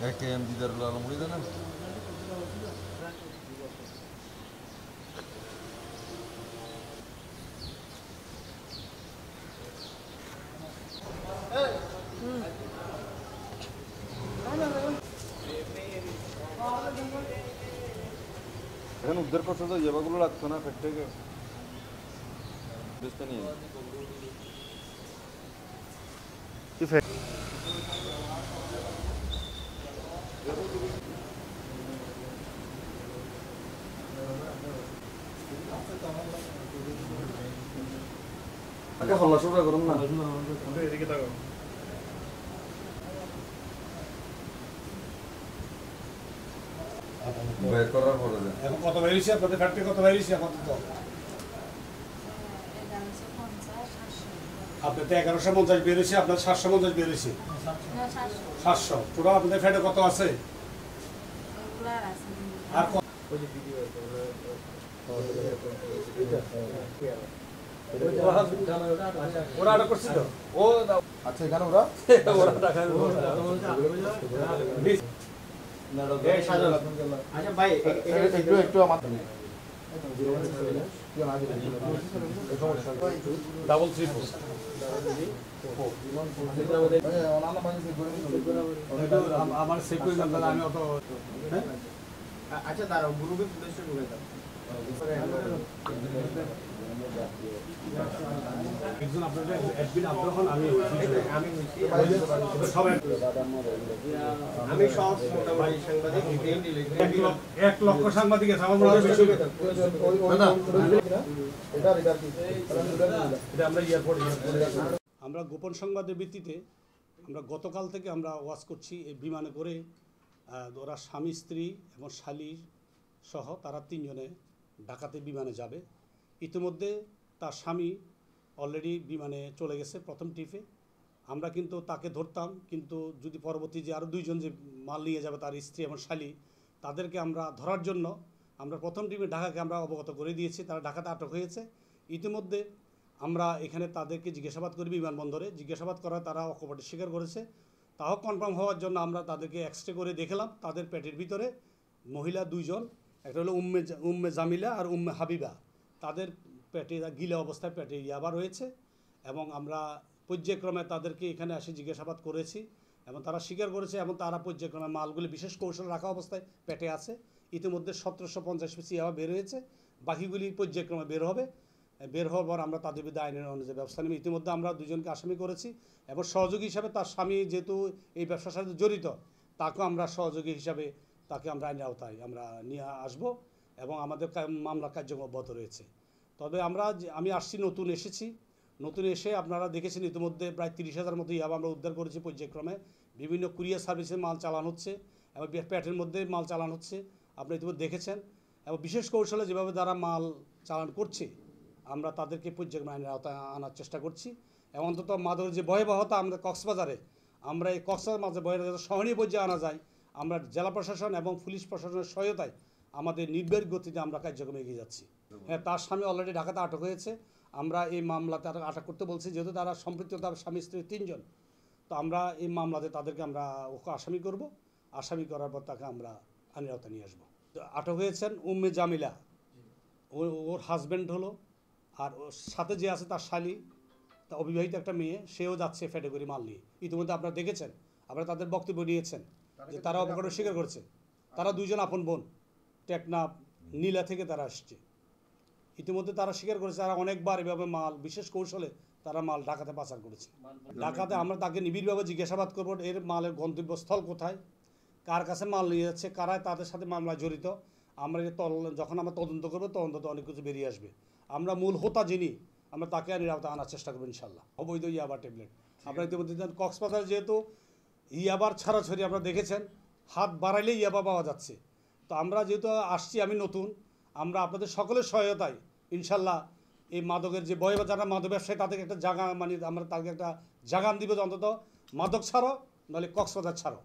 AKM Didarul Alam মুড়ি জানেন? এখন উদ্ধার করতে তো জায়গাগুলো লাগতো না ফের থেকে বুঝতে নিয়ে আগে হল্লা শুরু করুন না এদিকে থাকো বের করার পরে এখন কত বেরিয়েছে আপনাদের ফ্যাক্টরি কত বেরিয়েছে আপাতত আপনার তো 1150 বেরিয়েছে আপনার 750 বেরিয়েছে 700 টোটাল আপনাদের ফ্যাটে কত আছে আর ওরা আটা করছে তো ও আচ্ছা এখানে ওরা আচ্ছা ভাই একটু আমাদের ডাবল থ্রি আমার সেভ করে আমি অত আচ্ছা দাঁড়াও গ্রুপে ফুটেজটা ঢুকে দাও একজন আপনাদের অ্যাডমিন আব্দুররহমান আমি সব মোটামুটি সাংবাদিক 1 লক্ষ সাংবাদিক আছে আমার মনে হয় আমরা গোপন সংবাদের ভিত্তিতে আমরা গতকাল থেকে আমরা ওয়াচ করছি এই বিমানে করে ওরা স্বামী স্ত্রী এবং শালীর সহ তারা 3 জনে ঢাকাতে বিমানে যাবে। ইতিমধ্যে তার স্বামী অলরেডি বিমানে চলে গেছে প্রথম ট্রিপে। আমরা কিন্তু তাকে ধরতাম, কিন্তু যদি পরবর্তী যে আরও 2 জন যে মাল নিয়ে যাবে তার স্ত্রী এবং শালী, তাদেরকে আমরা ধরার জন্য আমরা প্রথম ট্রিপে ঢাকাকে আমরা অবগত করে দিয়েছি। তারা ঢাকাতে আটক হয়েছে। ইতিমধ্যে আমরা এখানে তাদেরকে জিজ্ঞাসাবাদ করি বিমানবন্দরে। জিজ্ঞাসাবাদ করায় তারা অকপটে স্বীকার করেছে। তাও কনফার্ম হওয়ার জন্য আমরা তাদেরকে এক্সরে করে দেখলাম। তাদের পেটের ভিতরে মহিলা 2 জন, একটা হলো উম্মে জামিলা আর উম্মে হাবিবা, তাদের পেটে গিলা অবস্থায় পেটে ইয়াবা রয়েছে। এবং আমরা পর্যায়ক্রমে তাদেরকে এখানে এসে জিজ্ঞাসাবাদ করেছি এবং তারা স্বীকার করেছে এবং তারা পর্যায়ক্রমে মালগুলি বিশেষ কৌশল রাখা অবস্থায় পেটে আছে। ইতিমধ্যে 1750 পিস ইয়াবা বের হয়েছে, বাকিগুলি পর্যায়ক্রমে বের হবে। বের হওয়ার পর আমরা তাদের বিরুদ্ধে আইনের অনুযায়ী ব্যবস্থা নেব। ইতিমধ্যে আমরা 2 জনকে আসামি করেছি এবং সহযোগী হিসাবে তার স্বামী যেহেতু এই ব্যবসার সাথে জড়িত, তাকেও আমরা সহযোগী হিসাবে তাকে আমরা আইনের আওতায় আমরা নিয়ে আসব এবং আমাদের মামলা কার্যক্রম অব্যাহত রয়েছে। তবে আমি আসছি, নতুন এসে আপনারা দেখেছেন ইতিমধ্যে প্রায় 30,000 মতো ইয়াবা আমরা উদ্ধার করেছি। পর্যায়ক্রমে বিভিন্ন কুরিয়ার সার্ভিসে মাল চালানো হচ্ছে এবং পেটের মধ্যে মাল চালানো হচ্ছে, আপনারা ইতিমধ্যে দেখেছেন। এবং বিশেষ কৌশলে যেভাবে যারা মাল চালান করছে আমরা তাদেরকে পর্যায়ক্রমে আইনের আওতায় আনার চেষ্টা করছি। এবং অন্তত মাদকের যে ভয়াবহতা আমাদের কক্সবাজারে, আমরা এই কক্সবাজার মাঝে ভয়াবহতা সহনীয় পর্যায়ে আনা যায়, আমরা জেলা প্রশাসন এবং পুলিশ প্রশাসনের সহায়তায় আমাদের নির্ভর গতিতে আমরা কার্যক্রমে এগিয়ে যাচ্ছি। হ্যাঁ, তার স্বামী অলরেডি ঢাকাতে আটক হয়েছে। আমরা এই মামলাতে আটক করতে বলছি, যেহেতু তারা সম্পৃক্ত, তার স্বামী স্ত্রী 3 জন। তো আমরা এই মামলাতে তাদেরকে আমরা ওকে আসামি করব। আসামি করার পর তাকে আমরা আইনের আওতায় নিয়ে আসবো। আটক হয়েছেন উম্মে জামিলা, ওর হাজব্যান্ড হলো, আর ওর সাথে যে আছে তার শালী, তা অবিবাহিত একটা মেয়ে, সেও যাচ্ছে ফেটে করে মাল নিয়ে। ইতিমধ্যে আপনারা দেখেছেন, আপনারা তাদের বক্তব্য নিয়েছেন যে তারা অপকর্ম স্বীকার করেছে। তারা 2 জন আপন বোন, টেকনাফ নীলা থেকে তারা আসছে। ইতিমধ্যে তারা স্বীকার করেছে তারা অনেকবার এভাবে মাল বিশেষ কৌশলে তারা মাল ঢাকাতে পাচার করেছে। ঢাকাতে আমরা তাকে নিবিড়ভাবে জিজ্ঞাসাবাদ করব, এর মালের গন্তব্যস্থল কোথায়, কার কাছে মাল নিয়ে যাচ্ছে, কারা তাদের সাথে মামলায় জড়িত। আমরা যখন আমরা তদন্ত করবো, তদন্ত অনেক কিছু বেরিয়ে আসবে। আমরা মূল হোতা যিনি, আমরা তাকে আইনের আওতায় আনার চেষ্টা করবো ইনশাল্লাহ। অবৈধ ইয়াবা ট্যাবলেট আপনারা ইতিমধ্যে কক্সবাজার যেহেতু ইয়াবার ছাড়াছড়ি আপনারা দেখেছেন, হাত বাড়াইলেই ইয়াবা পাওয়া যাচ্ছে। তো আমরা যেহেতু আসছি, আমি নতুন, আমরা আপনাদের সকলের সহায়তায় ইনশাল্লাহ এই মাদকের যে যারা মাদক ব্যবসায়ী তাদেরকে একটা জায়গা, মানে আমরা তাদেরকে একটা জাগান দিব, অন্তত মাদক ছাড়ো, নাহলে কক্সবাজার ছাড়ো।